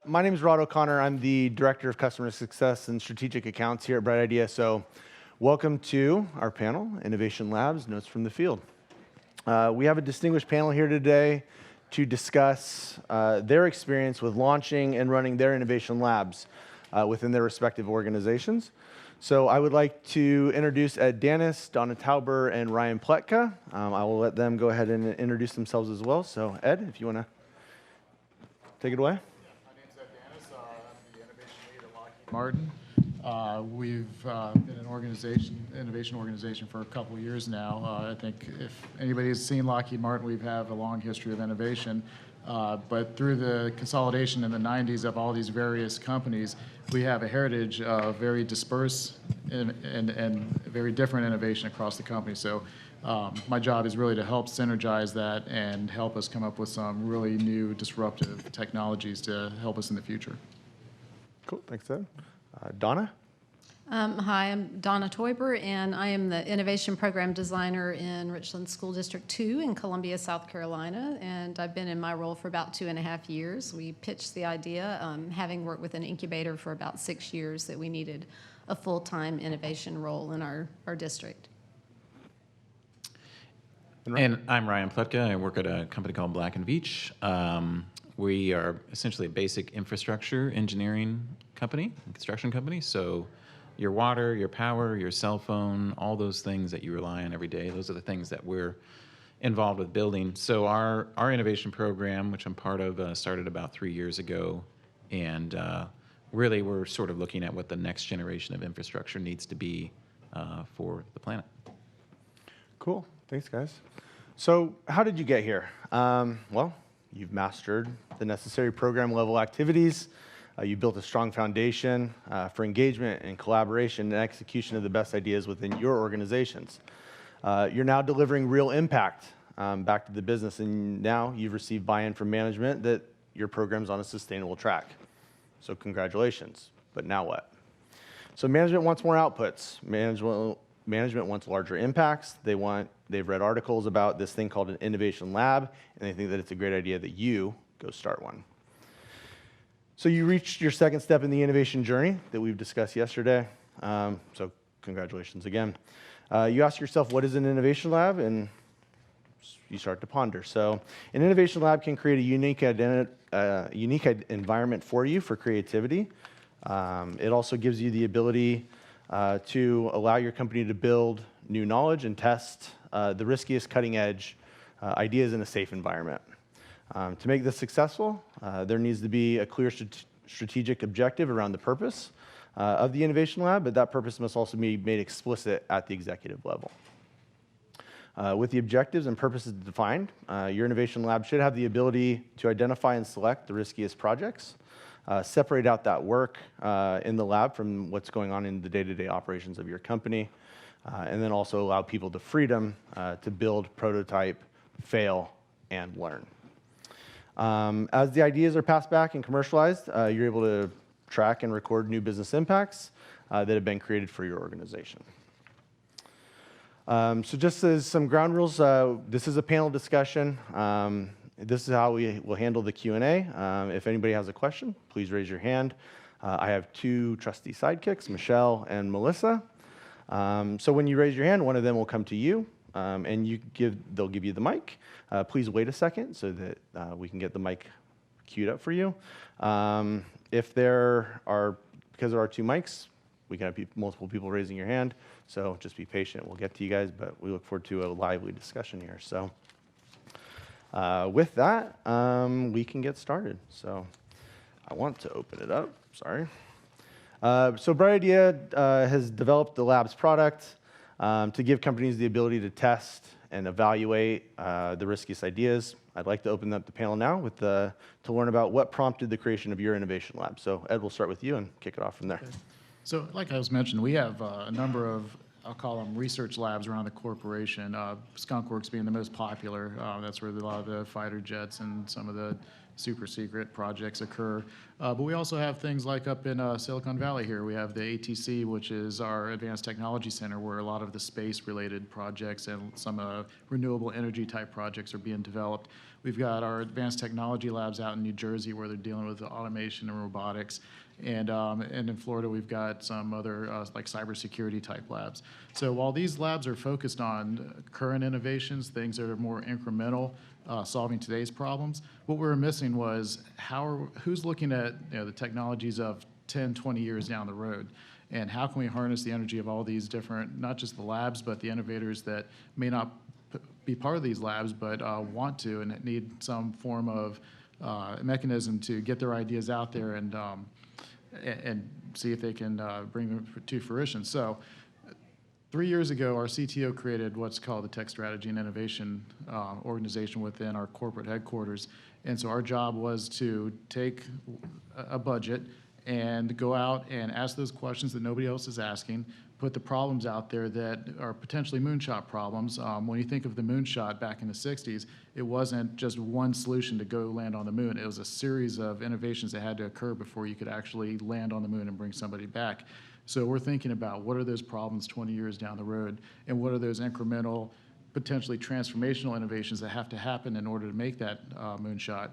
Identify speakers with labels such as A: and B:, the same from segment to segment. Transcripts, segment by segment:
A: My name is Rod O'Connor. I'm the Director of Customer Success and Strategic Accounts here at Bright Idea. So welcome to our panel, Innovation Labs, Notes from the Field. We have a distinguished panel here today to discuss their experience with launching and running their innovation labs within their respective organizations. So I would like to introduce Ed Danis, Donna Toyber, and Ryan Pletka. I will let them go ahead and introduce themselves as well. So Ed, if you want to take it away.
B: Yeah, my name's Ed Danis. I'm the innovation lead at Lockheed Martin. We've been an innovation organization for a couple of years now. I think if anybody has seen Lockheed Martin, we've had a long history of innovation. But through the consolidation in the 90s of all these various companies, we have a heritage of very dispersed and very different innovation across the company. So my job is really to help synergize that and help us come up with some really new disruptive technologies to help us in the future.
A: Cool, thanks, Ed. Donna?
C: Hi, I'm Donna Toyber, and I am the Innovation Program Designer in Richland School District 2 in Columbia, South Carolina, and I've been in my role for about 2.5 years. We pitched the idea, having worked with an incubator for about 6 years, that we needed a full-time innovation role in our district.
D: And I'm Ryan Pletka. I work at a company called Black & Veatch. We are essentially a basic infrastructure engineering company, construction company. So your water, your power, your cell phone, all those things that you rely on every day, those are the things that we're involved with building. So our innovation program, which I'm part of, started about 3 years ago. And really, we're sort of looking at what the next generation of infrastructure needs to be for the planet.
A: Cool. Thanks, guys. So how did you get here? Well, you've mastered the necessary program-level activities. You built a strong foundation for engagement and collaboration and execution of the best ideas within your organizations. You're now delivering real impact back to the business, and now you've received buy-in from management that your program's on a sustainable track. So congratulations. But now what? So management wants more outputs. Management wants larger impacts. They've read articles about this thing called an innovation lab, and they think that it's a great idea that you go start one. So you reached your second step in the innovation journey that we've discussed yesterday. So congratulations again. You ask yourself, what is an innovation lab? And you start to ponder. So an innovation lab can create a unique environment for you for creativity. It also gives you the ability to allow your company to build new knowledge and test the riskiest cutting-edge ideas in a safe environment. To make this successful, there needs to be a clear strategic objective around the purpose of the innovation lab, but that purpose must also be made explicit at the executive level. With the objectives and purposes defined, your innovation lab should have the ability to identify and select the riskiest projects, separate out that work in the lab from what's going on in the day-to-day operations of your company, and then also allow people the freedom to build, prototype, fail, and learn. As the ideas are passed back and commercialized, you're able to track and record new business impacts that have been created for your organization. So just as some ground rules, this is a panel discussion. This is how we will handle the Q&A. If anybody has a question, please raise your hand. I have 2 trusty sidekicks, Michelle and Melissa. So when you raise your hand, one of them will come to you, and they'll give you the mic. Please wait a second so that we can get the mic queued up for you. Because there are 2 mics, we can have multiple people raising your hand, so just be patient. We'll get to you guys, but we look forward to a lively discussion here. So with that, we can get started. So I want to open it up. Sorry. So Bright Idea has developed the lab's product to give companies the ability to test and evaluate the riskiest ideas. I'd like to open up the panel now to learn about what prompted the creation of your innovation lab. So Ed, we'll start with you and kick it off from there.
B: Okay. So like I was mentioned, we have a number of, I'll call them research labs around the corporation, Skunk Works being the most popular. That's where a lot of the fighter jets and some of the super secret projects occur. But we also have things like up in Silicon Valley here. We have the ATC, which is our Advanced Technology Center, where a lot of the space-related projects and some renewable energy type projects are being developed. We've got our advanced technology labs out in New Jersey where they're dealing with automation and robotics. And in Florida, we've got some other like cybersecurity type labs. So while these labs are focused on current innovations, things that are more incremental, solving today's problems, what we were missing was who's looking at the technologies of 10, 20 years down the road, and how can we harness the energy of all these different, not just the labs, but the innovators that may not be part of these labs, but want to and need some form of mechanism to get their ideas out there and see if they can bring them to fruition. So 3 years ago, our CTO created what's called the Tech Strategy and Innovation organization within our corporate headquarters. And so our job was to take a budget and go out and ask those questions that nobody else is asking, put the problems out there that are potentially moonshot problems. When you think of the moonshot back in the 60s, it wasn't just one solution to go land on the moon. It was a series of innovations that had to occur before you could actually land on the moon and bring somebody back. So we're thinking about what are those problems 20 years down the road, and what are those incremental, potentially transformational innovations that have to happen in order to make that moonshot.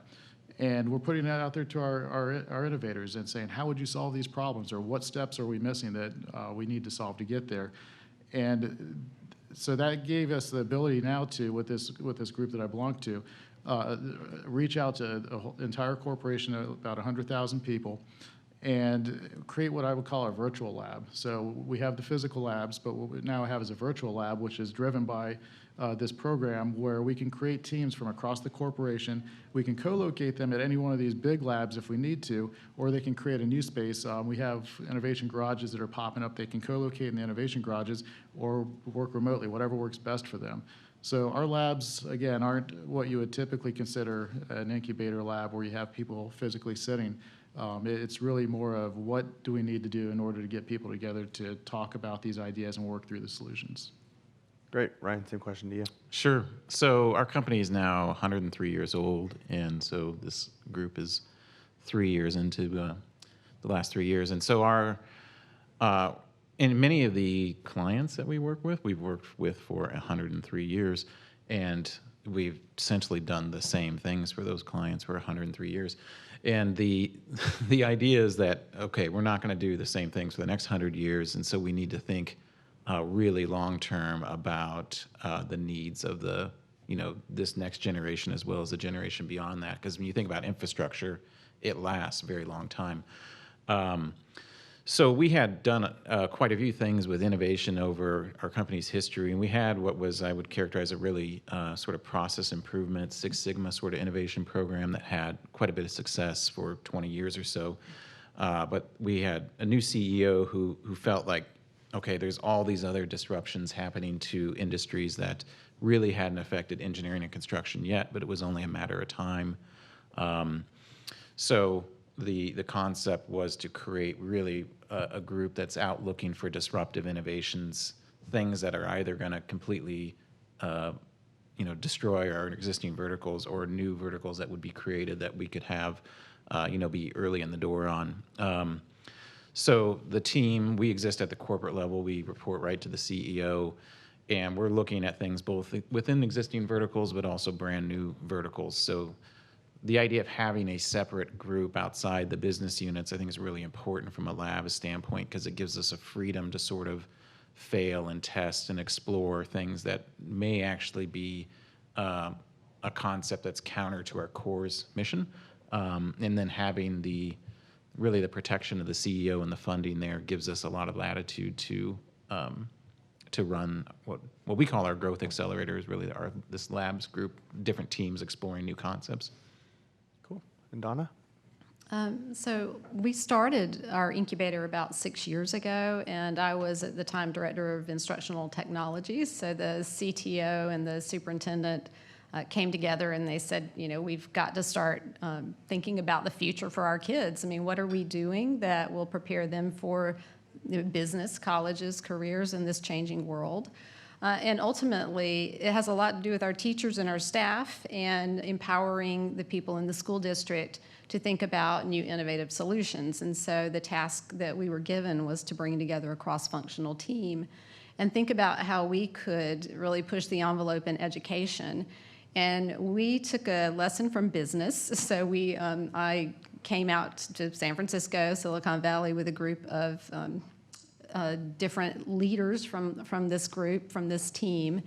B: And we're putting that out there to our innovators and saying, how would you solve these problems, or what steps are we missing that we need to solve to get there? And so that gave us the ability now to, with this group that I belong to, reach out to the entire corporation of about 100,000 people and create what I would call our virtual lab. So we have the physical labs, but what we now have is a virtual lab, which is driven by this program, where we can create teams from across the corporation. We can co-locate them at any one of these big labs if we need to, or they can create a new space. We have innovation garages that are popping up. They can co-locate in the innovation garages or work remotely, whatever works best for them. So our labs, again, aren't what you would typically consider an incubator lab where you have people physically sitting. It's really more of what do we need to do in order to get people together to talk about these ideas and work through the solutions.
A: Great. Ryan, same question to you.
D: Sure. So our company is now 103 years old, and so this group is 3 years into the last 3 years. And so and many of the clients that we work with, we've worked with for 103 years, and we've essentially done the same things for those clients for 103 years. And the idea is that, okay, we're not going to do the same things for the next 100 years, and so we need to think really long-term about the needs of this next generation as well as the generation beyond that. Because when you think about infrastructure, it lasts a very long time. So we had done quite a few things with innovation over our company's history, and we had what I would characterize a really sort of process improvement, Six Sigma sort of innovation program that had quite a bit of success for 20 years or so. But we had a new CEO who felt like, okay, there's all these other disruptions happening to industries that really hadn't affected engineering and construction yet, but it was only a matter of time. So the concept was to create really a group that's out looking for disruptive innovations, things that are either going to completely destroy our existing verticals, or new verticals that would be created that we could have be early in the door on. So the team, we exist at the corporate level. We report right to the CEO, and we're looking at things both within existing verticals, but also brand new verticals. So the idea of having a separate group outside the business units, I think, is really important from a lab standpoint, because it gives us a freedom to sort of fail and test and explore things that may actually be a concept that's counter to our core's mission. And then having the protection of the CEO and the funding there gives us a lot of latitude to run what we call our growth accelerators, really this labs group, different teams exploring new concepts.
A: Cool. And Donna?
C: So we started our incubator about 6 years ago, and I was at the time director of instructional technologies. So the CTO and the superintendent came together and they said, we've got to start thinking about the future for our kids. I mean, what are we doing that will prepare them for business, colleges, careers in this changing world? And ultimately, it has a lot to do with our teachers and our staff and empowering the people in the school district to think about new innovative solutions. And so the task that we were given was to bring together a cross-functional team and think about how we could really push the envelope in education And we took a lesson from business. So I came out to San Francisco, Silicon Valley, with a group of different leaders from this group, from this team,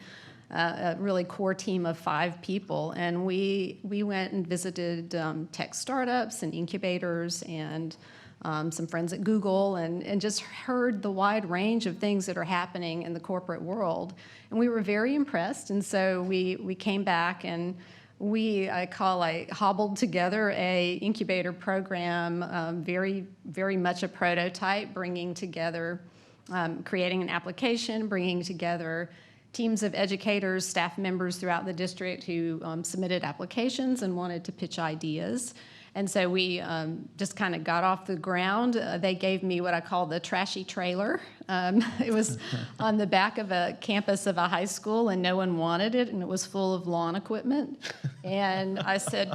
C: a really core team of 5 people. And we went and visited tech startups and incubators and some friends at Google, and just heard the wide range of things that are happening in the corporate world. And we were very impressed. And so we came back and I hobbled together a incubator program, very, very much a prototype, bringing together, creating an application, bringing together teams of educators, staff members throughout the district who submitted applications and wanted to pitch ideas. And so we just kind of got off the ground. They gave me what I call the trashy trailer. It was on the back of a campus of a high school, and no one wanted it, and it was full of lawn equipment. And I said,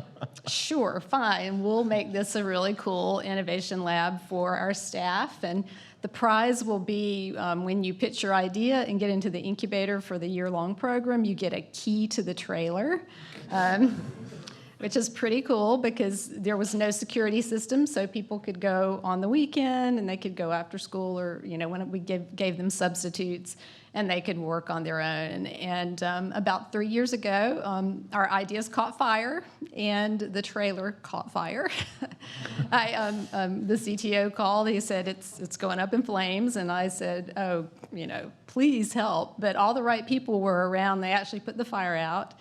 C: sure, fine, we'll make this a really cool innovation lab for our staff. And the prize will be when you pitch your idea and get into the incubator for the year-long program, you get a key to the trailer. Which is pretty cool because there was no security system, so people could go on the weekend and they could go after school, or when we gave them substitutes, and they could work on their own. And about 3 years ago, our ideas caught fire, and the trailer caught fire. The CTO called. He said it's going up in flames, and I said, oh, please help. But all the right people were around. They actually put the fire out.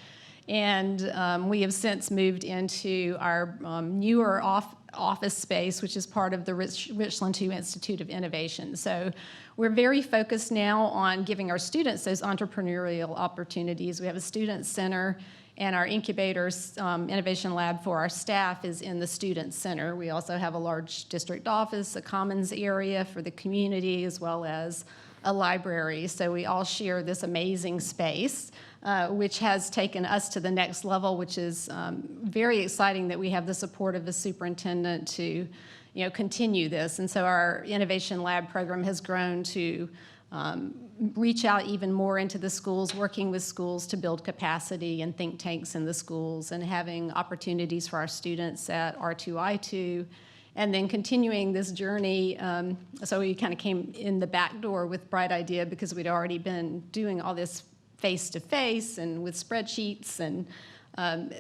C: And we have since moved into our newer office space, which is part of the Richland II Institute of Innovation. So we're very focused now on giving our students those entrepreneurial opportunities. We have a student center, and our incubators innovation lab for our staff is in the student center. We also have a large district office, a commons area for the community, as well as a library. So we all share this amazing space, which has taken us to the next level, which is very exciting that we have the support of the superintendent to continue this. And so our Innovation Lab program has grown to reach out even more into the schools, working with schools to build capacity and think tanks in the schools, and having opportunities for our students at R2I2, and then continuing this journey. So we kind of came in the back door with Bright Idea because we'd already been doing all this face-to-face and with spreadsheets, and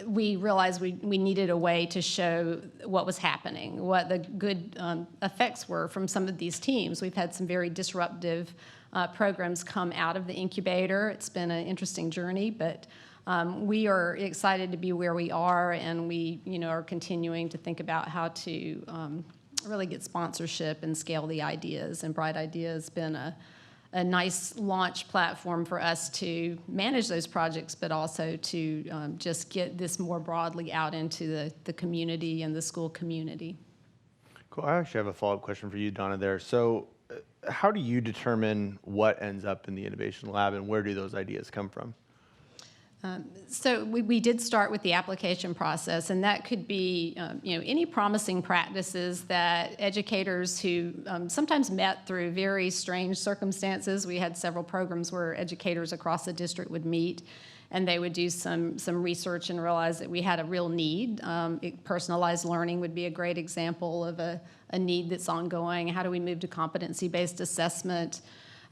C: we realized we needed a way to show what was happening, what the good effects were from some of these teams. We've had some very disruptive programs come out of the incubator. It's been an interesting journey, but we are excited to be where we are, and we are continuing to think about how to really get sponsorship and scale the ideas. And Bright Idea has been a nice launch platform for us to manage those projects, but also to just get this more broadly out into the community and the school community.
A: Cool. I actually have a follow-up question for you, Donna, there. So how do you determine what ends up in the innovation lab, and where do those ideas come from?
C: So we did start with the application process, and that could be any promising practices that educators who sometimes met through very strange circumstances. We had several programs where educators across the district would meet, and they would do some research and realize that we had a real need. Personalized learning would be a great example of a need that's ongoing. How do we move to competency-based assessment?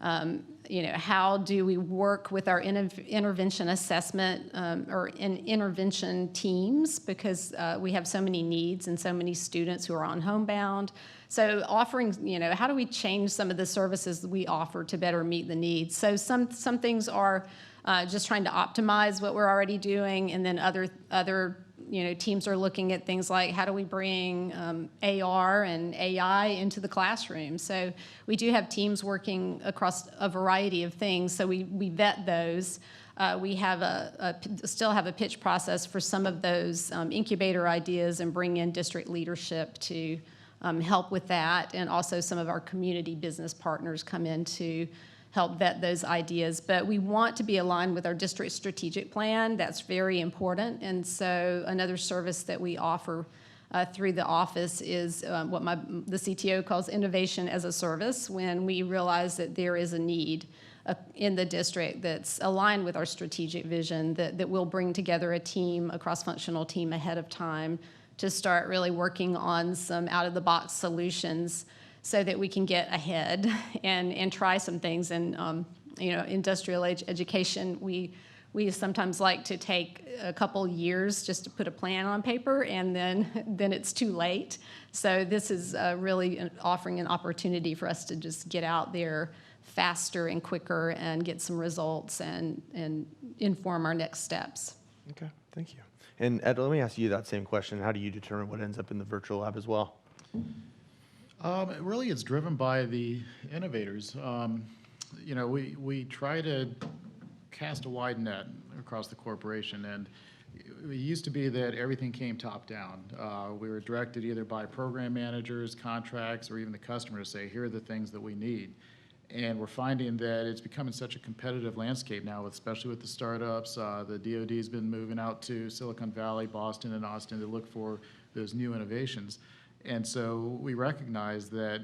C: How do we work with our intervention assessment or in intervention teams, because we have so many needs and so many students who are on homebound. So offering, how do we change some of the services that we offer to better meet the needs? So some things are just trying to optimize what we're already doing, and then other teams are looking at things like how do we bring AR and AI into the classroom. So we do have teams working across a variety of things, so we vet those. We have still have a pitch process for some of those incubator ideas, and bring in district leadership to help with that, and also some of our community business partners come in to help vet those ideas. But we want to be aligned with our district strategic plan. That's very important. And so another service that we offer through the office is what the CTO calls innovation as a service. When we realize that there is a need in the district that's aligned with our strategic vision, that we'll bring together a team, a cross-functional team ahead of time to start really working on some out-of-the-box solutions so that we can get ahead and try some things. And industrial age education, we sometimes like to take a couple years just to put a plan on paper, and then it's too late. So this is really offering an opportunity for us to just get out there faster and quicker and get some results and inform our next steps.
A: Okay, thank you. And Ed, let me ask you that same question. How do you determine what ends up in the virtual lab as well?
B: Really, it's driven by the innovators. We try to cast a wide net across the corporation, and it used to be that everything came top down. We were directed either by program managers, contracts, or even the customer to say, here are the things that we need. And we're finding that it's becoming such a competitive landscape now, especially with the startups. The DoD's been moving out to Silicon Valley, Boston, and Austin to look for those new innovations. And so we recognize that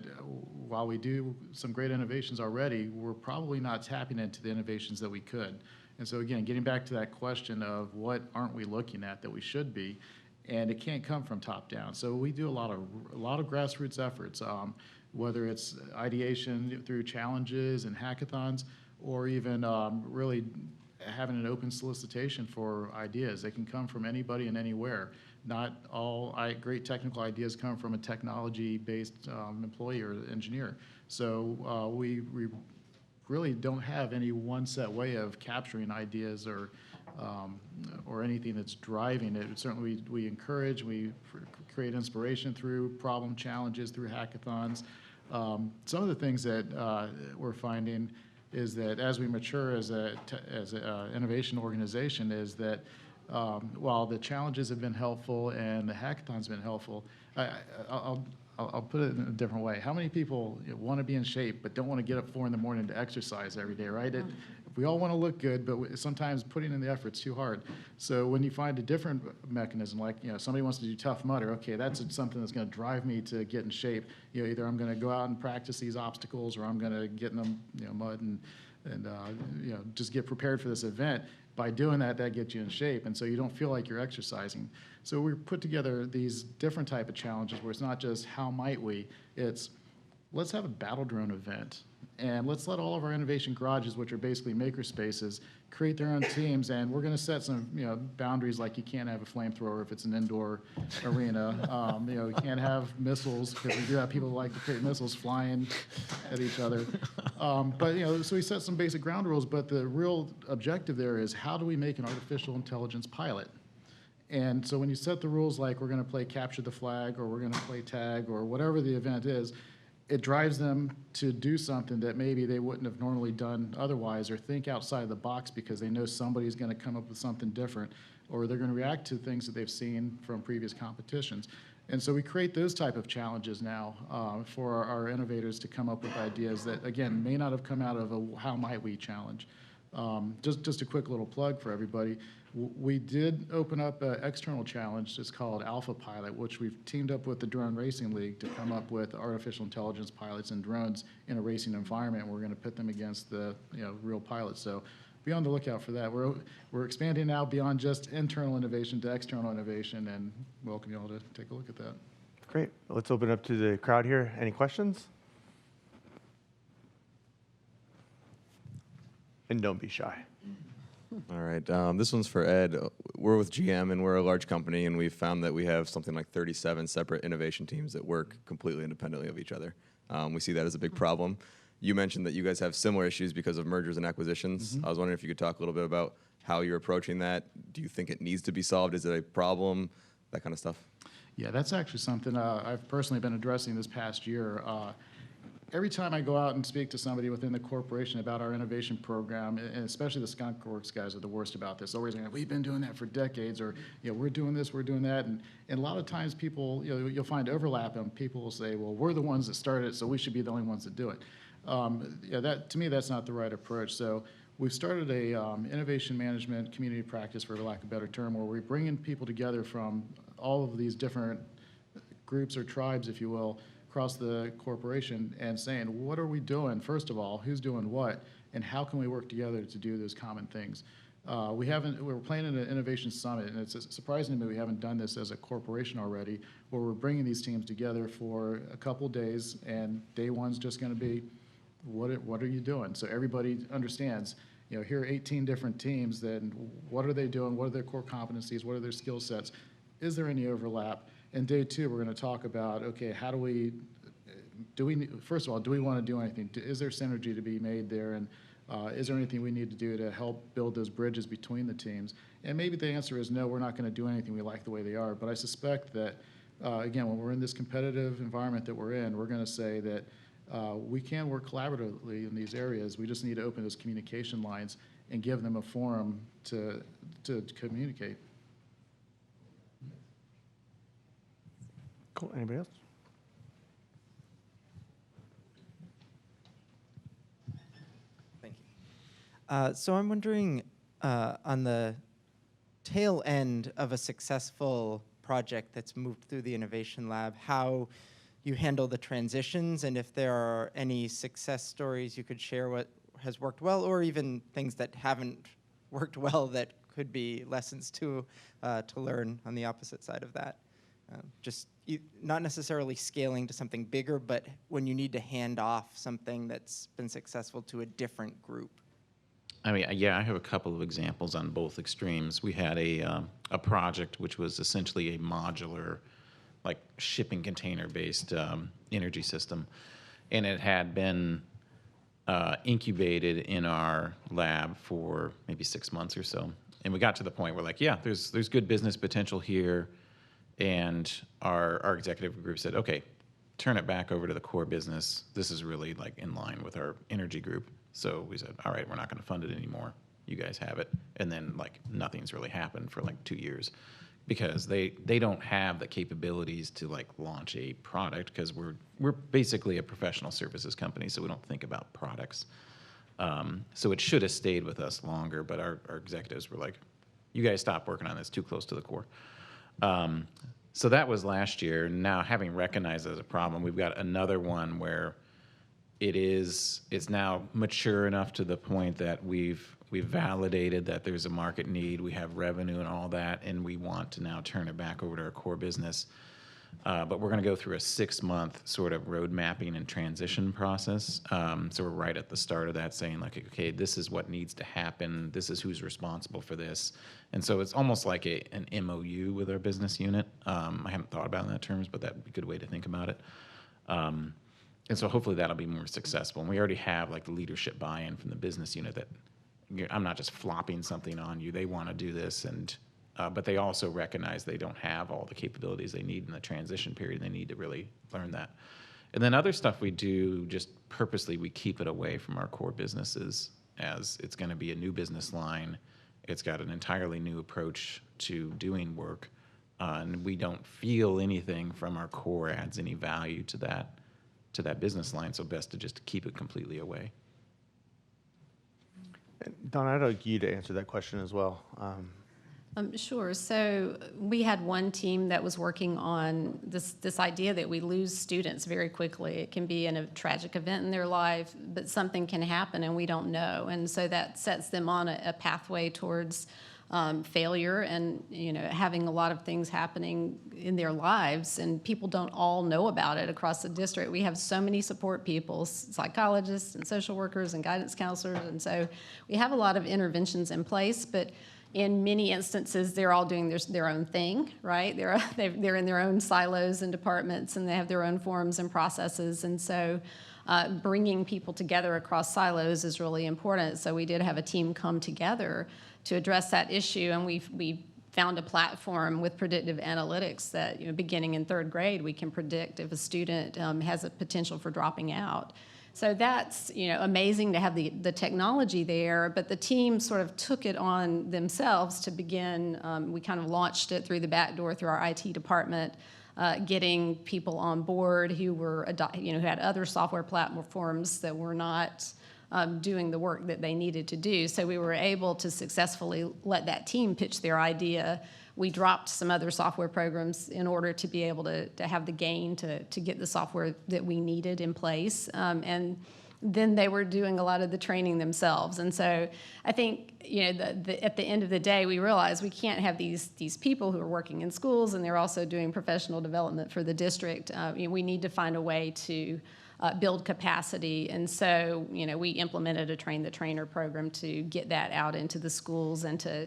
B: while we do some great innovations already, we're probably not tapping into the innovations that we could. And so again, getting back to that question of what aren't we looking at that we should be, and it can't come from top down. So we do a lot of grassroots efforts, whether it's ideation through challenges and hackathons, or even really having an open solicitation for ideas. They can come from anybody and anywhere. Not all great technical ideas come from a technology-based employee or engineer. So we really don't have any one set way of capturing ideas or anything that's driving it. Certainly we encourage, we create inspiration through problem challenges, through hackathons. Some of the things that we're finding is that as we mature as an innovation organization is that while the challenges have been helpful and the hackathon's been helpful, I'll put it in a different way. How many people want to be in shape but don't want to get up 4 in the morning to exercise every day, right? We all want to look good, but sometimes putting in the effort's too hard. So when you find a different mechanism, like somebody wants to do Tough Mudder, okay, that's something that's going to drive me to get in shape. Either I'm going to go out and practice these obstacles, or I'm going to get in the mud and just get prepared for this event. By doing that, that gets you in shape, and so you don't feel like you're exercising. So we put together these different type of challenges where it's not just how might we, it's let's have a battle drone event, and let's let all of our innovation garages, which are basically maker spaces, create their own teams, and we're going to set some boundaries, like you can't have a flamethrower if it's an indoor arena. You can't have missiles, because we do have people who like to create missiles flying at each other. So we set some basic ground rules, but the real objective there is how do we make an artificial intelligence pilot? And so when you set the rules like we're going to play capture the flag, or we're going to play tag, or whatever the event is, it drives them to do something that maybe they wouldn't have normally done otherwise, or think outside of the box because they know somebody's going to come up with something different, or they're going to react to things that they've seen from previous competitions. And so we create those type of challenges now for our innovators to come up with ideas that, again, may not have come out of a how might we challenge. Just a quick little plug for everybody. We did open up an external challenge. It's called Alpha Pilot, which we've teamed up with the Drone Racing League to come up with artificial intelligence pilots and drones in a racing environment. We're going to pit them against the real pilots. So be on the lookout for that. We're expanding now beyond just internal innovation to external innovation, and welcome you all to take a look at that.
A: Great. Let's open up to the crowd here. Any questions? And don't be shy.
E: All right, this one's for Ed. We're with GM, and we're a large company, and we've found that we have something like 37 separate innovation teams that work completely independently of each other. We see that as a big problem. You mentioned that you guys have similar issues because of mergers and acquisitions. I was wondering if you could talk a little bit about how you're approaching that. Do you think it needs to be solved? Is it a problem? That kind of stuff.
B: Yeah, that's actually something I've personally been addressing this past year. Every time I go out and speak to somebody within the corporation about our innovation program, and especially the Skunk Works guys are the worst about this. Always going, we've been doing that for decades, or we're doing this, we're doing that, and a lot of times people, you'll find overlap, and people will say, well, we're the ones that started it, so we should be the only ones that do it. That to me, that's not the right approach. So we've started a innovation management community practice, for lack of a better term, where we're bringing people together from all of these different groups or tribes, if you will, across the corporation, and saying, what are we doing, first of all, who's doing what, and how can we work together to do those common things. We're planning an innovation summit, and it's surprising to me we haven't done this as a corporation already, where we're bringing these teams together for a couple days, and day one's just going to be, what are you doing? So everybody understands, here are 18 different teams, then what are they doing? What are their core competencies? What are their skill sets? Is there any overlap? And day two, we're going to talk about, okay, how do we, first of all, do we want to do anything? Is there synergy to be made there? And is there anything we need to do to help build those bridges between the teams? And maybe the answer is no, we're not going to do anything. We like the way they are. But I suspect that, again, when we're in this competitive environment that we're in, we're going to say that we can work collaboratively in these areas. We just need to open those communication lines and give them a forum to communicate.
A: Cool. Anybody else?
F: Thank you. So I'm wondering, on the tail end of a successful project that's moved through the Innovation Lab, how you handle the transitions, and if there are any success stories you could share what has worked well, or even things that haven't worked well that could be lessons to learn on the opposite side of that. Not necessarily scaling to something bigger, but when you need to hand off something that's been successful to a different group.
D: I mean, yeah, I have a couple of examples on both extremes. We had a project which was essentially a modular, like shipping container-based energy system, and it had been incubated in our lab for maybe 6 months or so. And we got to the point where, like, yeah, there's good business potential here. And our executive group said, okay, turn it back over to the core business. This is really like in line with our energy group. So we said, all right, we're not going to fund it anymore. You guys have it. And then like nothing's really happened for like 2 years because they don't have the capabilities to like launch a product because we're basically a professional services company, so we don't think about products. So it should have stayed with us longer, but our executives were like, you guys stop working on this, too close to the core. So that was last year. Now, having recognized it as a problem, we've got another one where it's now mature enough to the point that we've validated that there's a market need, we have revenue and all that, and we want to now turn it back over to our core business. But we're going to go through a 6-month sort of road mapping and transition process. So we're right at the start of that saying, like, okay, this is what needs to happen. This is who's responsible for this. And so it's almost like an MOU with our business unit. I haven't thought about it in that terms, but that would be a good way to think about it. And so hopefully that'll be more successful. And we already have like the leadership buy-in from the business unit that I'm not just flopping something on you. They want to do this, and but they also recognize they don't have all the capabilities they need in the transition period. They need to really learn that. And then other stuff we do, just purposely, we keep it away from our core businesses as it's going to be a new business line. It's got an entirely new approach to doing work, and we don't feel anything from our core adds any value to that business line, so best to just keep it completely away.
A: Donna, I'd like you to answer that question as well.
C: Sure. So we had one team that was working on this idea that we lose students very quickly. It can be in a tragic event in their life, but something can happen and we don't know. And so that sets them on a pathway towards failure and, having a lot of things happening in their lives, and people don't all know about it across the district. We have so many support people, psychologists and social workers and guidance counselors, and so we have a lot of interventions in place, but in many instances, they're all doing their own thing, right? They're in their own silos and departments, and they have their own forms and processes, and so bringing people together across silos is really important. So we did have a team come together to address that issue, and we found a platform with predictive analytics that, beginning in 3rd grade, we can predict if a student has a potential for dropping out. So that's, amazing to have the technology there, but the team sort of took it on themselves to begin. We kind of launched it through the back door through our IT department, getting people on board who who had other software platforms that were not doing the work that they needed to do. So we were able to successfully let that team pitch their idea. We dropped some other software programs in order to be able to have the gain to get the software that we needed in place. And then they were doing a lot of the training themselves. And so I think, at the end of the day, we realized we can't have these people who are working in schools and they're also doing professional development for the district. We need to find a way to build capacity. And so, we implemented a Train the Trainer program to get that out into the schools and to,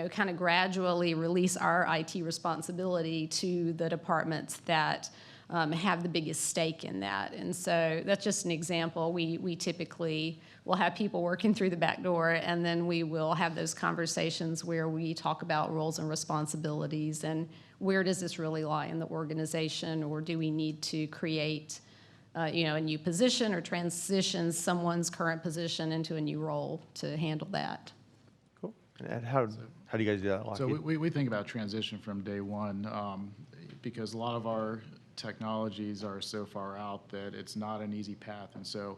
C: kind of gradually release our IT responsibility to the departments that have the biggest stake in that. And so that's just an example. We typically will have people working through the back door, and then we will have those conversations where we talk about roles and responsibilities and where does this really lie in the organization, or do we need to create a new position or transition someone's current position into a new role to handle that.
A: Cool. And Ed, how do you guys do that at
B: So
A: Lockheed?
B: we think about transition from day one because a lot of our technologies are so far out that it's not an easy path. And so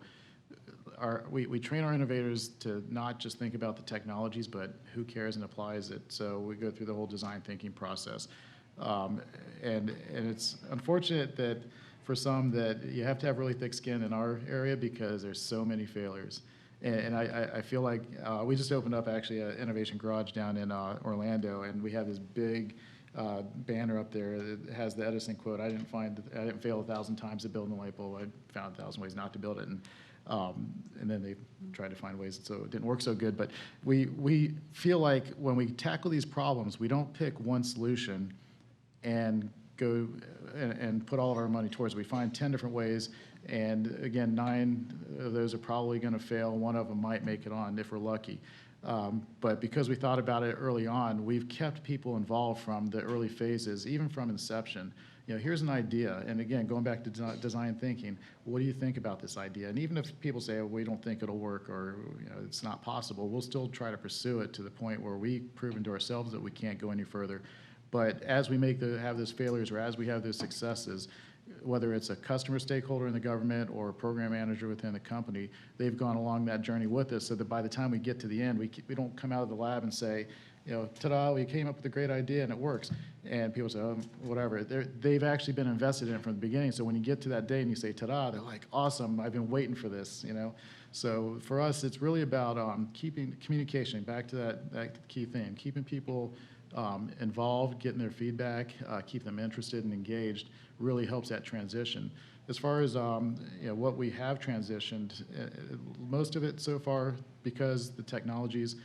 B: we train our innovators to not just think about the technologies, but who cares and applies it. So we go through the whole design thinking process. And it's unfortunate that for some that you have to have really thick skin in our area because there's so many failures. And I feel like we just opened up actually an innovation garage down in Orlando, and we have this big banner up there that has the Edison quote: I didn't fail 1,000 times to build a light bulb. I found 1,000 ways not to build it. And then they tried to find ways so it didn't work so good. But we feel like when we tackle these problems, we don't pick one solution and go and put all of our money towards it. We find 10 different ways, and again, 9 of those are probably going to fail. 1 of them might make it on if we're lucky. But because we thought about it early on, we've kept people involved from the early phases, even from inception. Here's an idea, and again, going back to design thinking, what do you think about this idea? And even if people say, we don't think it'll work, or it's not possible, we'll still try to pursue it to the point where we've proven to ourselves that we can't go any further. But as we have those failures, or as we have those successes, whether it's a customer stakeholder in the government or a program manager within the company, they've gone along that journey with us, so that by the time we get to the end, we don't come out of the lab and say, ta-da, we came up with a great idea and it works. And people say, oh, whatever. They've actually been invested in it from the beginning. So when you get to that day and you say, ta-da, they're like, awesome, I've been waiting for this, So for us, it's really about keeping communication, back to that key theme, keeping people involved, getting their feedback, keep them interested and engaged, really helps that transition. As far as what we have transitioned, most of it so far, because the technologies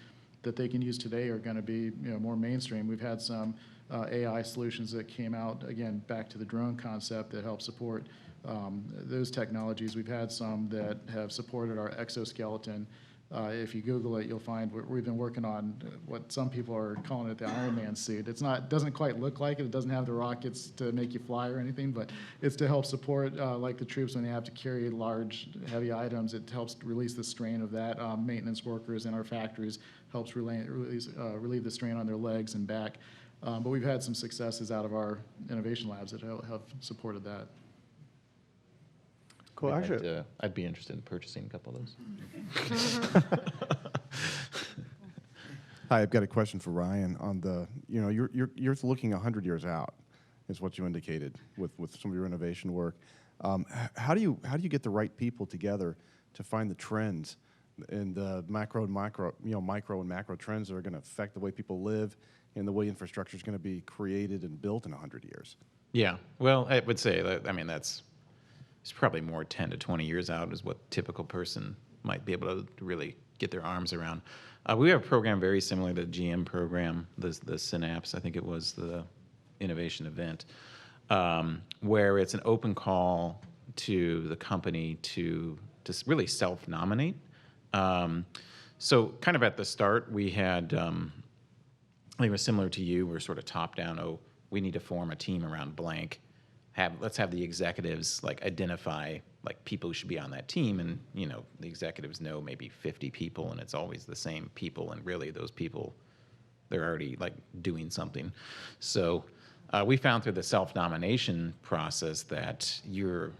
B: that they can use today are going to be more mainstream. We've had some AI solutions that came out, again, back to the drone concept, that help support those technologies. We've had some that have supported our exoskeleton. If you Google it, you'll find we've been working on what some people are calling it the Iron Man suit. Doesn't quite look like it. It doesn't have the rockets to make you fly or anything, but it's to help support, like the troops when they have to carry large, heavy items. It helps release the strain of that. Maintenance workers in our factories helps relieve the strain on their legs and back. But we've had some successes out of our innovation labs that have supported that.
A: Cool. Actually,
D: I'd be interested in purchasing a couple of those.
G: Hi, I've got a question for Ryan on the, you're looking 100 years out, is what you indicated with some of your innovation work. How do you get the right people together to find the trends and the micro and macro trends that are going to affect the way people live and the way infrastructure is going to be created and built in 100 years? Yeah.
D: Well, I would say that, it's probably more 10 to 20 years out is what a typical person might be able to really get their arms around. We have a program very similar to the GM program, the Synapse, I think it was the innovation event, where it's an open call to the company to really self-nominate. So kind of at the start, we had, I think it was similar to you, we're sort of top-down, we need to form a team around blank. Let's have the executives identify people who should be on that team, and the executives know maybe 50 people, and it's always the same people, and really those people, they're already doing something. So we found through the self-nomination process that you're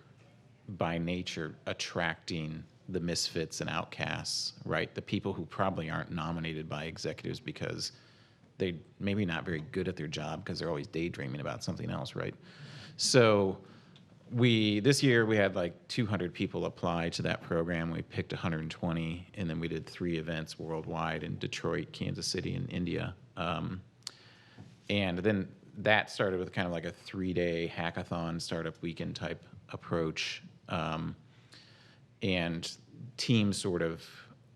D: by nature attracting the misfits and outcasts, right? The people who probably aren't nominated by executives because they maybe not very good at their job because they're always daydreaming about something else, right? So this year we had like 200 people apply to that program. We picked 120, and then we did 3 events worldwide in Detroit, Kansas City, and India. And then that started with kind of like a 3-day hackathon, startup weekend type approach. And teams sort of,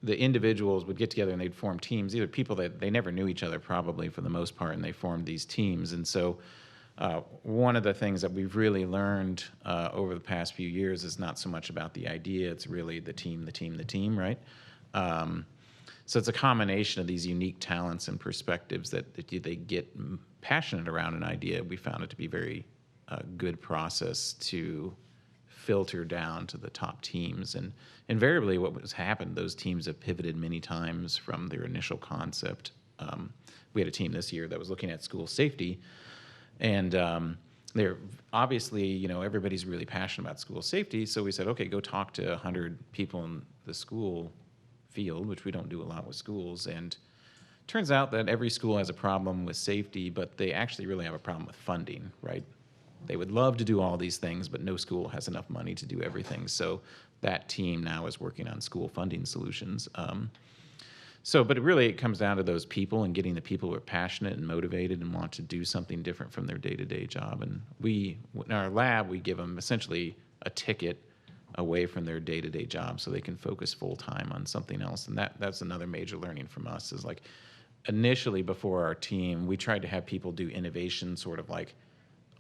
D: the individuals would get together and they'd form teams, either people that they never knew each other probably for the most part, and they formed these teams. And so one of the things that we've really learned over the past few years is not so much about the idea, it's really the team, right? So it's a combination of these unique talents and perspectives that they get passionate around an idea. We found it to be very good process to filter down to the top teams. And invariably what has happened, those teams have pivoted many times from their initial concept. We had a team this year that was looking at school safety, and they're obviously, everybody's really passionate about school safety. So we said, okay, go talk to 100 people in the school field, which we don't do a lot with schools. And turns out that every school has a problem with safety, but they actually really have a problem with funding, right? They would love to do all these things, but no school has enough money to do everything. So that team now is working on school funding solutions. But it comes down to those people and getting the people who are passionate and motivated and want to do something different from their day-to-day job. And in our lab, we give them essentially a ticket away from their day-to-day job so they can focus full-time on something else. And that's another major learning from us is like initially before our team, we tried to have people do innovation sort of like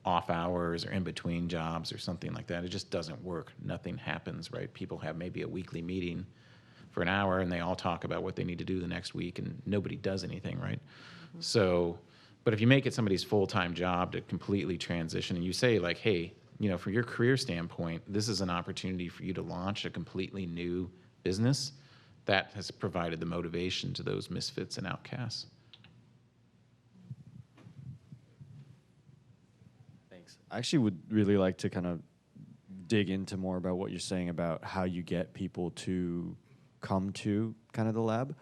D: off hours or in between jobs or something like that. It just doesn't work. Nothing happens, right? People have maybe a weekly meeting for an hour and they all talk about what they need to do the next week and nobody does anything, right? Mm-hmm. So, but if you make it somebody's full-time job to completely transition and you say like, hey, from your career standpoint, this is an opportunity for you to launch a completely new business, that has provided the motivation to those misfits and outcasts.
H: Thanks. I actually would really like to kind of dig into more about what you're saying about how you get people to come to kind of the lab.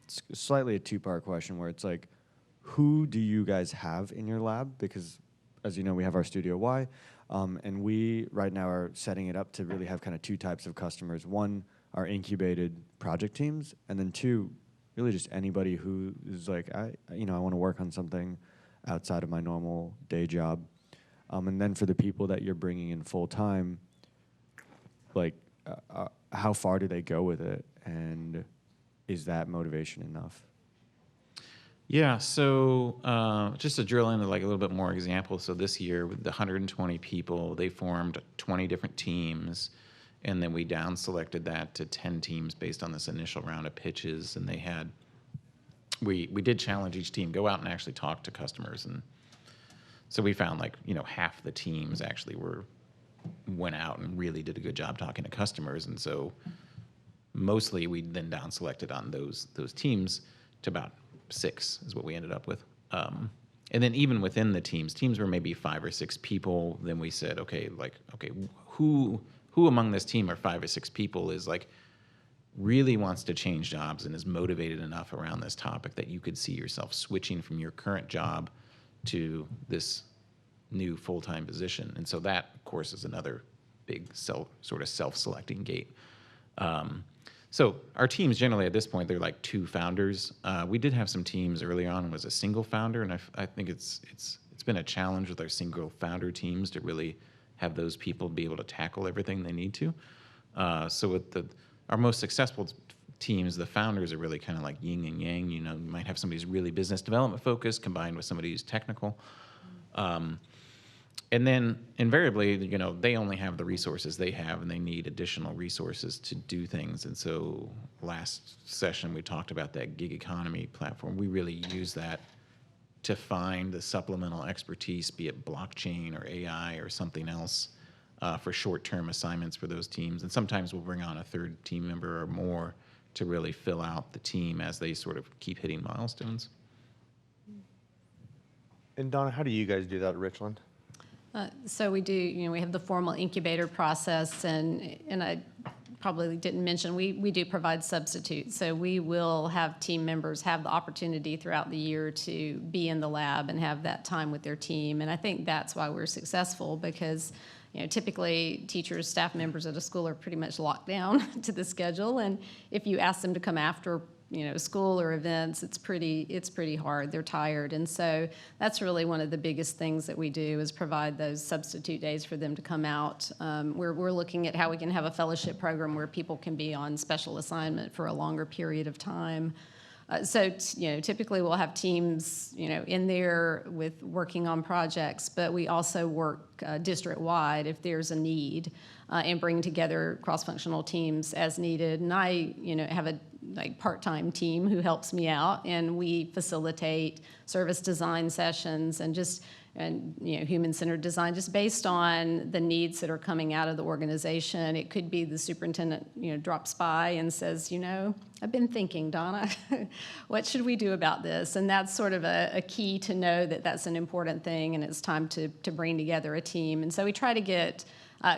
H: It's slightly a 2-part question where it's like, who do you guys have in your lab? Because as you know, we have our Studio Y, and we right now are setting it up to really have kind of 2 types of customers. One, our incubated project teams, and then 2, really just anybody who is like, I want to work on something outside of my normal day job. And then for the people that you're bringing in full time, like, how far do they go with it, and is that motivation enough?
D: Yeah, so just to drill into like a little bit more examples. So this year with the 120 people, they formed 20 different teams, and then we down selected that to 10 teams based on this initial round of pitches. And we did challenge each team, go out and actually talk to customers. And so we found like, half the teams actually went out and really did a good job talking to customers. And so mostly we then down selected on those teams to about 6 is what we ended up with. And then even within the teams were maybe 5 or 6 people. Then we said, okay, who among this team or 5 or 6 people is like really wants to change jobs and is motivated enough around this topic that you could see yourself switching from your current job to this new full-time position. And so that, of course, is another big self-selecting gate. So our teams generally at this point, they're like 2 founders. We did have some teams early on was a single founder, and I think it's been a challenge with our single founder teams to really have those people be able to tackle everything they need to. So with our most successful teams, the founders are really kind of like yin and yang. You might have somebody who's really business development focused combined with somebody who's technical. And then invariably, they only have the resources they have and they need additional resources to do things. And so last session, we talked about that gig economy platform. We really use that to find the supplemental expertise, be it blockchain or AI or something else, for short-term assignments for those teams. And sometimes we'll bring on a 3rd team member or more to really fill out the team as they sort of keep hitting milestones.
A: And Donna, how do you guys do that at Richland?
C: So we do, we have the formal incubator process, and I probably didn't mention, we do provide substitutes. So we will have team members have the opportunity throughout the year to be in the lab and have that time with their team. And I think that's why we're successful, because typically teachers, staff members at a school are pretty much locked down to the schedule. And if you ask them to come after school or events, it's pretty hard. They're tired. And so that's really one of the biggest things that we do, is provide those substitute days for them to come out. We're looking at how we can have a fellowship program where people can be on special assignment for a longer period of time. So typically we'll have teams, in there with working on projects, but we also work district-wide if there's a need, and bring together cross-functional teams as needed. And I, have a part-time team who helps me out, and we facilitate service design sessions and human-centered design, just based on the needs that are coming out of the organization. It could be the superintendent, drops by and says, I've been thinking, Donna, what should we do about this? And that's sort of a key to know that that's an important thing, and it's time to bring together a team. And so we try to get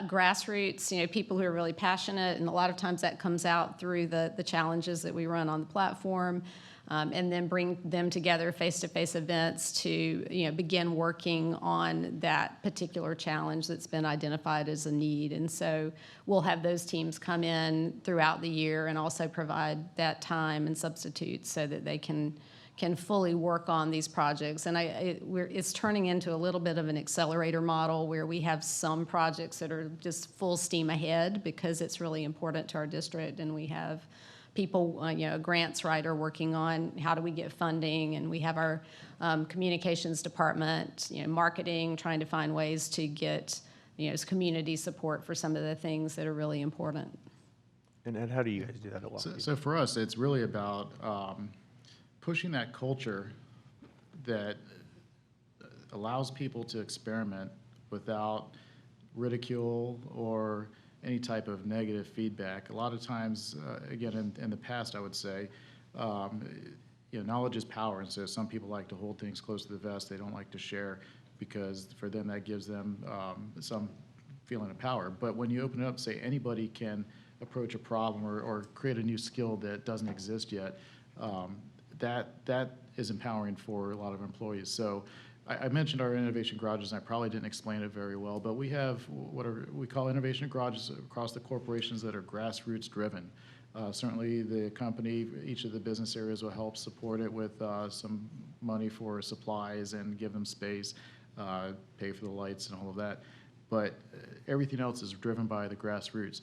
C: grassroots, people who are really passionate, and a lot of times that comes out through the challenges that we run on the platform. And then bring them together, face-to-face events to begin working on that particular challenge that's been identified as a need. And so we'll have those teams come in throughout the year and also provide that time and substitutes so that they can fully work on these projects. And it's turning into a little bit of an accelerator model, where we have some projects that are just full steam ahead because it's really important to our district, and we have people, a grants writer working on how do we get funding, and we have our communications department, marketing, trying to find ways to get, community support for some of the things that are really important.
A: And Ed, how do you guys do that at Lockheed?
B: So for us, it's really about pushing that culture that allows people to experiment without ridicule or any type of negative feedback. A lot of times, again, in the past, I would say, knowledge is power, and so some people like to hold things close to the vest. They don't like to share, because for them that gives them some feeling of power. But when you open it up, say anybody can approach a problem or create a new skill that doesn't exist yet, that is empowering for a lot of employees. So I mentioned our innovation garages, and I probably didn't explain it very well, but we have what we call innovation garages across the corporations that are grassroots driven. Certainly the company, each of the business areas will help support it with some money for supplies and give them space, pay for the lights and all of that. But everything else is driven by the grassroots.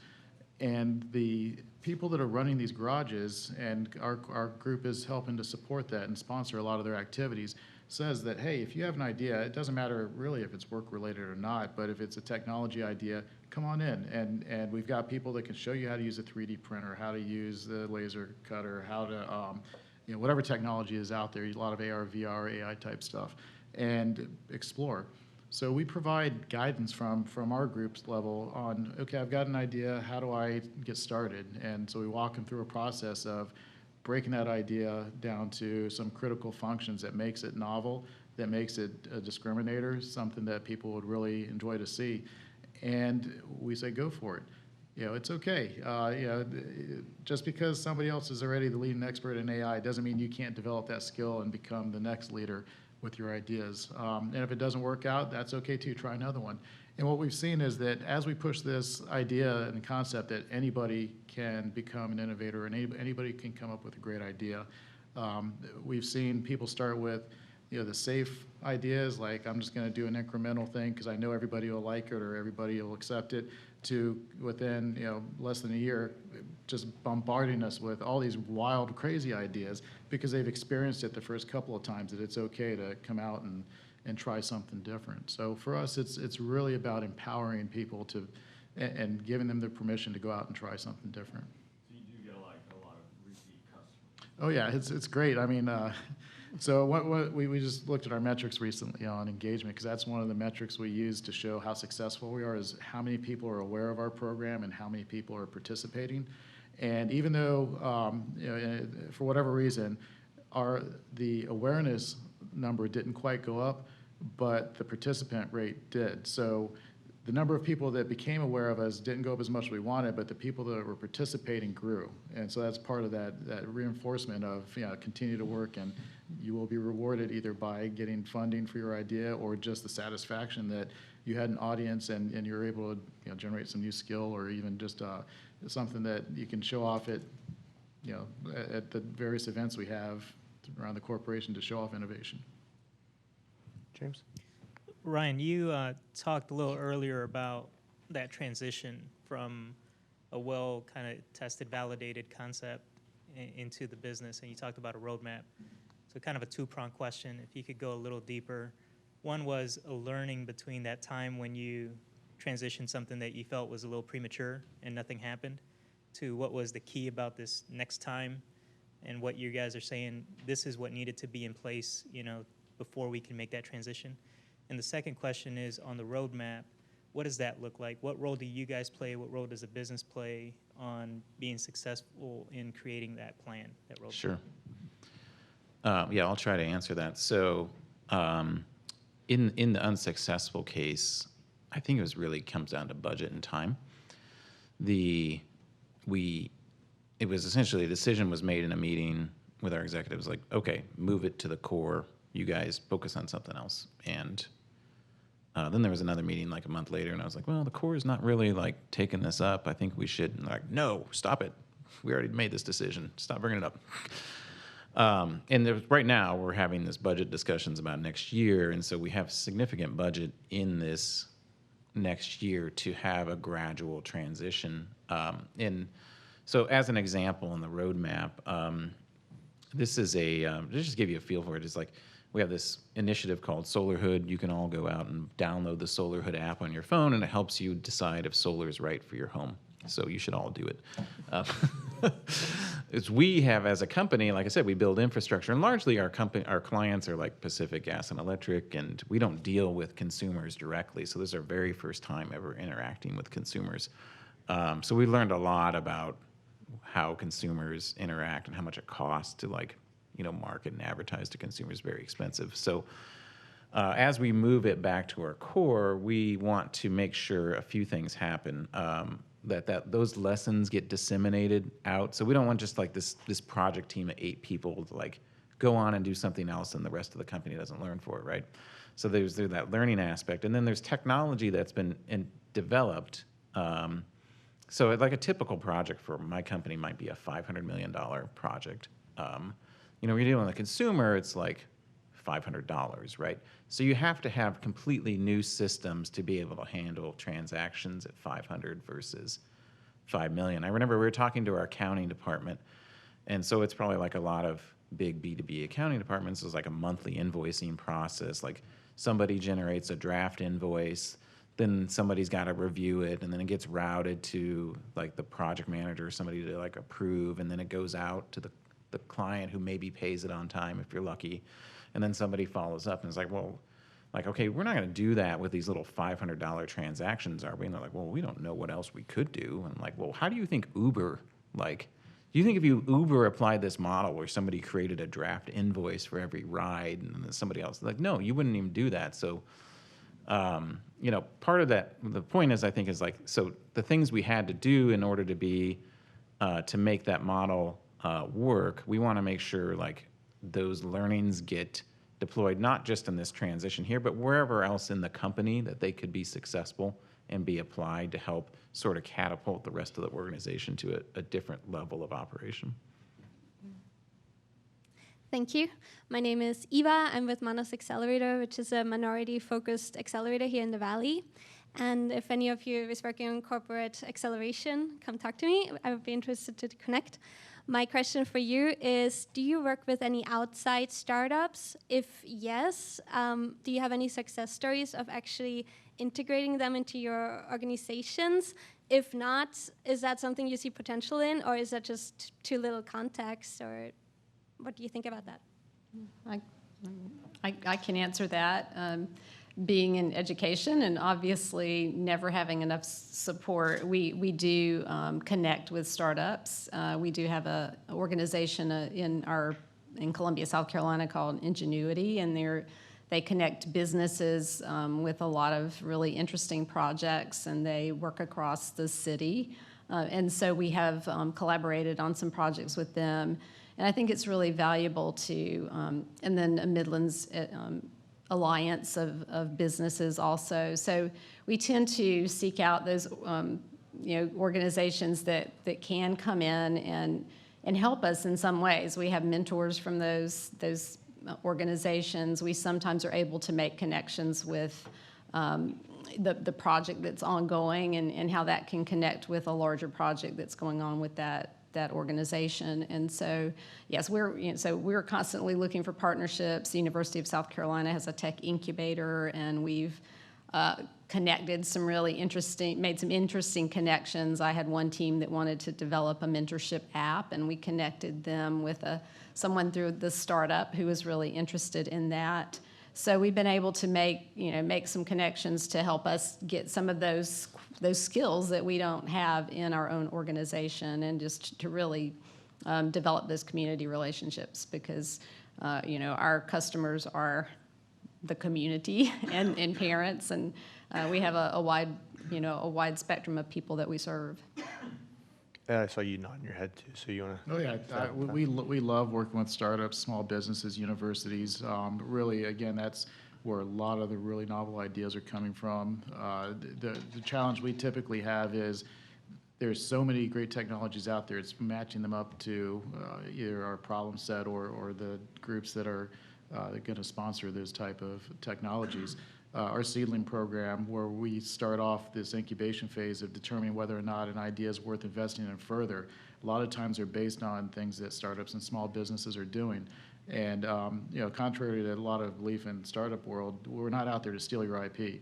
B: And the people that are running these garages, and our group is helping to support that and sponsor a lot of their activities, says that, hey, if you have an idea, it doesn't matter really if it's work-related or not, but if it's a technology idea, come on in. And we've got people that can show you how to use a 3D printer, how to use the laser cutter, how to, whatever technology is out there, a lot of AR, VR, AI type stuff, and explore. So we provide guidance from our group's level on, okay, I've got an idea, how do I get started? And so we walk them through a process of breaking that idea down to some critical functions that makes it novel, that makes it a discriminator, something that people would really enjoy to see. And we say, go for it. It's okay. Just because somebody else is already the leading expert in AI doesn't mean you can't develop that skill and become the next leader with your ideas. And if it doesn't work out, that's okay too. Try another one. And what we've seen is that as we push this idea and concept that anybody can become an innovator and anybody can come up with a great idea, we've seen people start with the safe ideas, like I'm just going to do an incremental thing because I know everybody will like it or everybody will accept it, to within less than a year just bombarding us with all these wild, crazy ideas because they've experienced it the first couple of times, that it's okay to come out and try something different. So for us, it's really about empowering people to and giving them the permission to go out and try something different.
H: So you do get a lot of repeat customers.
B: Oh yeah, it's great. I mean, so what we just looked at our metrics recently on engagement, because that's one of the metrics we use to show how successful we are, is how many people are aware of our program and how many people are participating. And even though, for whatever reason, the awareness number didn't quite go up, but the participant rate did. So the number of people that became aware of us didn't go up as much as we wanted, but the people that were participating grew. And so that's part of that reinforcement of, continue to work, and you will be rewarded either by getting funding for your idea or just the satisfaction that you had an audience and you're able to generate some new skill, or even just something that you can show off at the various events we have around the corporation to show off innovation.
A: James?
I: Ryan, you talked a little earlier about that transition from a well kind of tested, validated concept into the business, and you talked about a roadmap. So kind of a two-pronged question, if you could go a little deeper. One was a learning between that time when you transitioned something that you felt was a little premature and nothing happened, to what was the key about this next time, and what you guys are saying, this is what needed to be in place, before we can make that transition. And the second question is on the roadmap, what does that look like? What role do you guys play? What role does the business play on being successful in creating that plan, that roadmap?
D: Sure. Yeah, I'll try to answer that. So in the unsuccessful case, I think it really comes down to budget and time. It was essentially, a decision was made in a meeting with our executives, like, okay, move it to the core. You guys focus on something else. And then there was another meeting like a month later, and I was like, well, the core is not really like taking this up. I think we should. And they're like, no, stop it. We already made this decision. Stop bringing it up. And right now we're having this budget discussions about next year, and so we have significant budget in this next year to have a gradual transition. And so as an example in the roadmap, this is just to give you a feel for it, it's like we have this initiative called Solarhood. You can all go out and download the Solarhood app on your phone, and it helps you decide if solar is right for your home. So you should all do it. As we have as a company, like I said, we build infrastructure, and largely our clients are like Pacific Gas and Electric, and we don't deal with consumers directly. So this is our very first time ever interacting with consumers. So we learned a lot about how consumers interact and how much it costs to market and advertise to consumers. Very expensive. So as we move it back to our core, we want to make sure a few things happen. That those lessons get disseminated out. So we don't want just like this project team of 8 people to go on and do something else and the rest of the company doesn't learn for it, right? So there's that learning aspect. And then there's technology that's been developed. So like a typical project for my company might be a $500 million project. When you're dealing with a consumer, it's like $500, right? So you have to have completely new systems to be able to handle transactions at 500 versus 5 million. I remember we were talking to our accounting department, and so it's probably like a lot of big B2B accounting departments is like a monthly invoicing process. Like somebody generates a draft invoice, then somebody's got to review it, and then it gets routed to like the project manager or somebody to approve, and then it goes out to the client who maybe pays it on time if you're lucky. And then somebody follows up and is okay, we're not going to do that with these little $500 transactions, are we? And they're like, well, we don't know what else we could do. And well, how do you think Uber, do you think if Uber applied this model where somebody created a draft invoice for every ride and then somebody else, no, you wouldn't even do that. So, part of that, the point is, I think, is so the things we had to do in order to be, to make that model work, we want to make sure those learnings get deployed, not just in this transition here, but wherever else in the company that they could be successful and be applied to help sort of catapult the rest of the organization to a different level of operation.
J: Thank you. My name is Eva. I'm with Manos Accelerator, which is a minority-focused accelerator here in the Valley. And if any of you is working on corporate acceleration, come talk to me. I would be interested to connect. My question for you is, do you work with any outside startups? If yes, do you have any success stories of actually integrating them into your organizations? If not, is that something you see potential in, or is that just too little context, or what do you think about that?
C: I can answer that. Being in education and obviously never having enough support, we do connect with startups. We do have an organization in Columbia, South Carolina called Ingenuity, and they're they connect businesses with a lot of really interesting projects, and they work across the city. And so we have collaborated on some projects with them. And I think it's really valuable to, and then a Midlands alliance of businesses also. So we tend to seek out those organizations that can come in and help us in some ways. We have mentors from those organizations. We sometimes are able to make connections with the project that's ongoing and how that can connect with a larger project that's going on with that organization. And so, yes, we're constantly looking for partnerships. The University of South Carolina has a tech incubator, and we've made some interesting connections. I had one team that wanted to develop a mentorship app, and we connected them with someone through the startup who was really interested in that. So we've been able to make some connections to help us get some of those skills that we don't have in our own organization, and just to really develop those community relationships, because our customers are the community and parents, and we have a wide spectrum of people that we serve.
A: I saw you nodding your head too, so you want to?
B: Oh, yeah. We love working with startups, small businesses, universities. Really, again, that's where a lot of the really novel ideas are coming from. The challenge we typically have is there's so many great technologies out there. It's matching them up to either our problem set or the groups that are going to sponsor those type of technologies. Our Seedling Program, where we start off this incubation phase of determining whether or not an idea is worth investing in further, a lot of times are based on things that startups and small businesses are doing. And contrary to a lot of belief in startup world, we're not out there to steal your IP.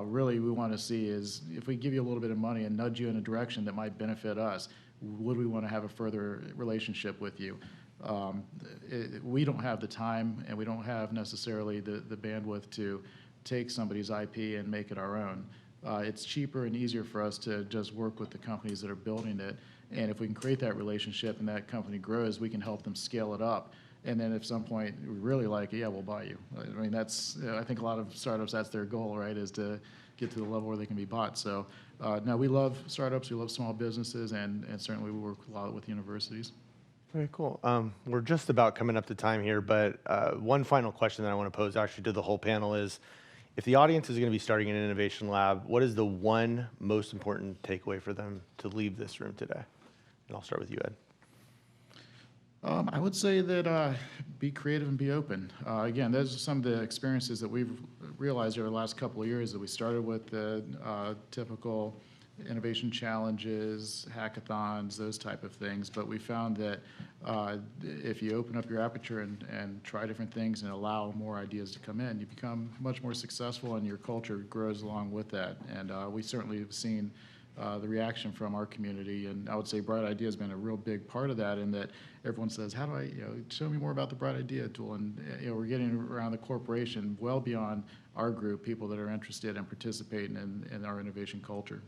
B: Really, we want to see is if we give you a little bit of money and nudge you in a direction that might benefit us, would we want to have a further relationship with you? We don't have the time, and we don't have necessarily the bandwidth to take somebody's IP and make it our own. It's cheaper and easier for us to just work with the companies that are building it. And if we can create that relationship and that company grows, we can help them scale it up. And then at some point, we really like it, yeah, we'll buy you. I mean, I think a lot of startups, that's their goal, right, is to get to the level where they can be bought. So now we love startups, we love small businesses, and certainly we work a lot with universities.
A: Very cool. We're just about coming up to time here, but one final question that I want to pose actually to the whole panel is, if the audience is going to be starting an innovation lab, what is the one most important takeaway for them to leave this room today? And I'll start with you, Ed.
B: I would say that be creative and be open. Again, those are some of the experiences that we've realized over the last couple of years, that we started with the typical innovation challenges, hackathons, those type of things. But we found that if you open up your aperture and try different things and allow more ideas to come in, you become much more successful, and your culture grows along with that. And we certainly have seen the reaction from our community, and I would say Bright Idea has been a real big part of that, in that everyone says, how do I, show me more about the Bright Idea tool, and we're getting around the corporation well beyond our group, people that are interested and participating in our innovation culture.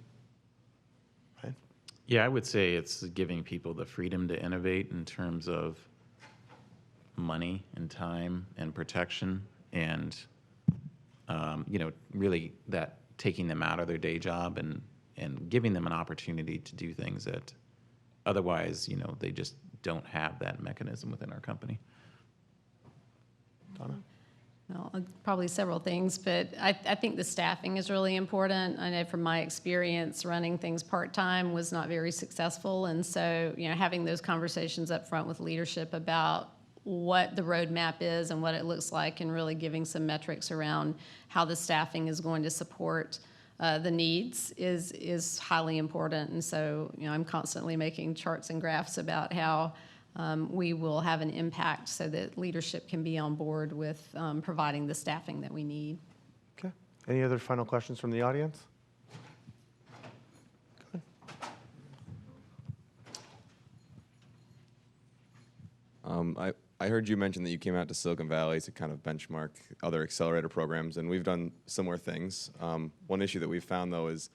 A: Right.
D: Yeah, I would say it's giving people the freedom to innovate in terms of money and time and protection, and really that taking them out of their day job and giving them an opportunity to do things that otherwise, they just don't have that mechanism within our company.
A: Donna?
C: Well, probably several things, but I think the staffing is really important. I know from my experience, running things part-time was not very successful. And so, having those conversations up front with leadership about what the roadmap is and what it looks like, and really giving some metrics around how the staffing is going to support the needs is highly important. And so, I'm constantly making charts and graphs about how we will have an impact so that leadership can be on board with providing the staffing that we need.
A: Okay. Any other final questions from the audience? Go
E: ahead. I heard you mention that you came out to Silicon Valley to kind of benchmark other accelerator programs, and we've done similar things. One issue that we've found, though, is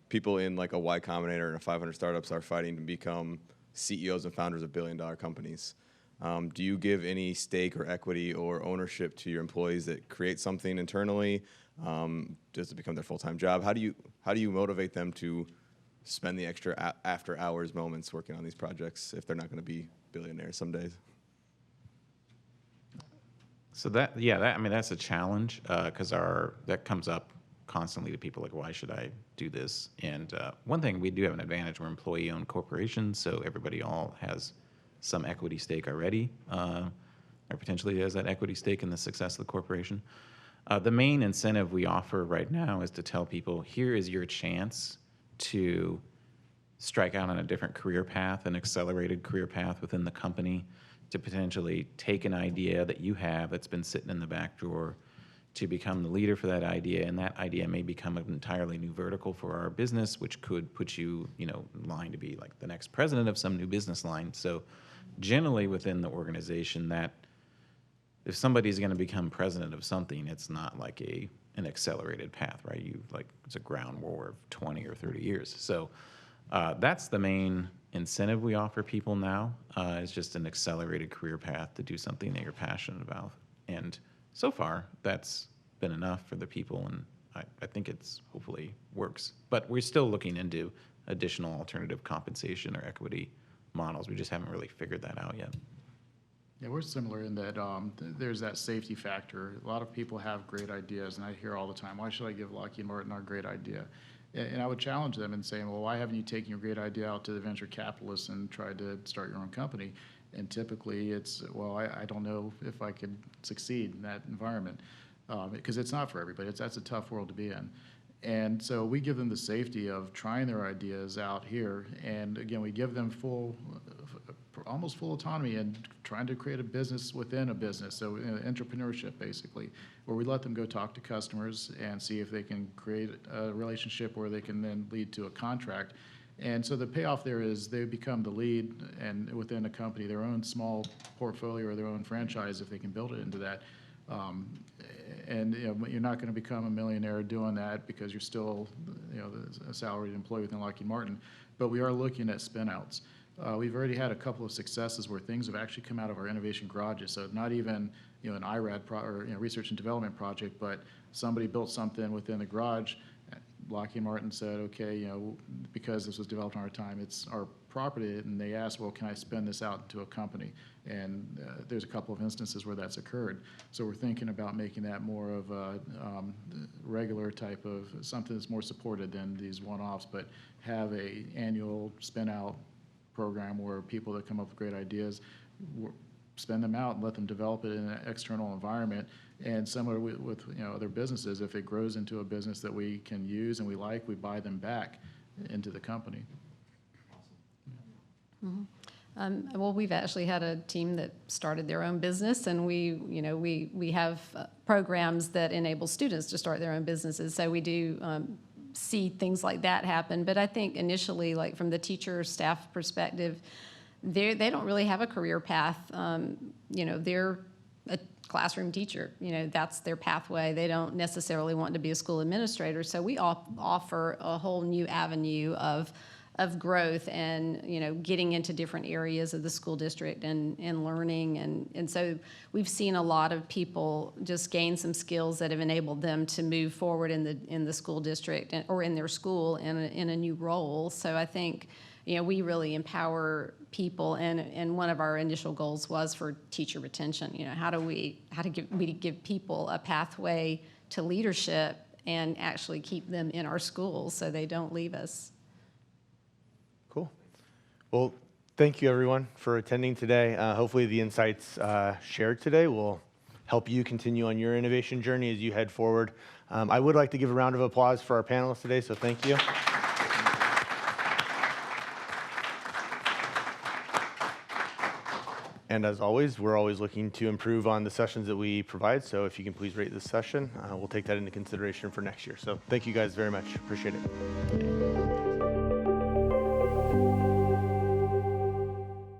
E: people in like a Y Combinator and a 500 startups are fighting to become CEOs and founders of billion-dollar companies. Do you give any stake or equity or ownership to your employees that create something internally? Does it become their full-time job? How do you motivate them to spend the extra after hours moments working on these projects if they're not going to be billionaires some days?
D: So that's a challenge because that comes up constantly to people like, why should I do this? And one thing, we do have an advantage. We're employee-owned corporations, so everybody all has some equity stake already, or potentially has that equity stake in the success of the corporation. The main incentive we offer right now is to tell people, here is your chance to strike out on a different career path, an accelerated career path within the company, to potentially take an idea that you have that's been sitting in the back drawer, to become the leader for that idea, and that idea may become an entirely new vertical for our business, which could put you, in line to be like the next president of some new business line. So generally within the organization, that if somebody's going to become president of something, it's not like an accelerated path, right? It's a ground war of 20 or 30 years. So that's the main incentive we offer people now, is just an accelerated career path to do something that you're passionate about. And so far, that's been enough for the people, and I think it's hopefully works. But we're still looking into additional alternative compensation or equity models. We just haven't really figured that out yet.
B: Yeah, we're similar in that there's that safety factor. A lot of people have great ideas, and I hear all the time, why should I give Lockheed Martin our great idea? And I would challenge them in saying, well, why haven't you taken your great idea out to the venture capitalists and tried to start your own company? And typically it's, well, I don't know if I could succeed in that environment, because it's not for everybody. That's a tough world to be in. And so we give them the safety of trying their ideas out here. And again, we give them almost full autonomy and trying to create a business within a business. So entrepreneurship, basically, where we let them go talk to customers and see if they can create a relationship where they can then lead to a contract. And so the payoff there is they become the lead, and within a company, their own small portfolio or their own franchise, if they can build it into that. And you're not going to become a millionaire doing that because you're still a salaried employee within Lockheed Martin. But we are looking at spin-outs. We've already had a couple of successes where things have actually come out of our innovation garages. So not even an IRAD or research and development project, but somebody built something within the garage. Lockheed Martin said, okay, because this was developed on our time, it's our property, and they asked, well, can I spin this out into a company? And there's a couple of instances where that's occurred. So we're thinking about making that more of a regular type of something that's more supported than these one-offs, but have a annual spin-out program where people that come up with great ideas spend them out and let them develop it in an external environment. And similar with other businesses, if it grows into a business that we can use and we like, we buy them back into the company.
C: Mm-hmm. Well, we've actually had a team that started their own business, and we have programs that enable students to start their own businesses. So we do see things like that happen. But I think initially, like from the teacher staff perspective, they don't really have a career path. They're a classroom teacher. That's their pathway. They don't necessarily want to be a school administrator. So we offer a whole new avenue of growth and getting into different areas of the school district and learning. And so we've seen a lot of people just gain some skills that have enabled them to move forward in the school district or in their school in a new role. So I think we really empower people, and one of our initial goals was for teacher retention. How do we give people a pathway to leadership and actually keep them in our schools so they don't leave us.
A: Cool. Well, thank you everyone for attending today. Hopefully the insights shared today will help you continue on your innovation journey as you head forward. I would like to give a round of applause for our panelists today, so thank you. And as always, we're always looking to improve on the sessions that we provide. So if you can please rate this session, we'll take that into consideration for next year. So thank you guys very much. Appreciate it.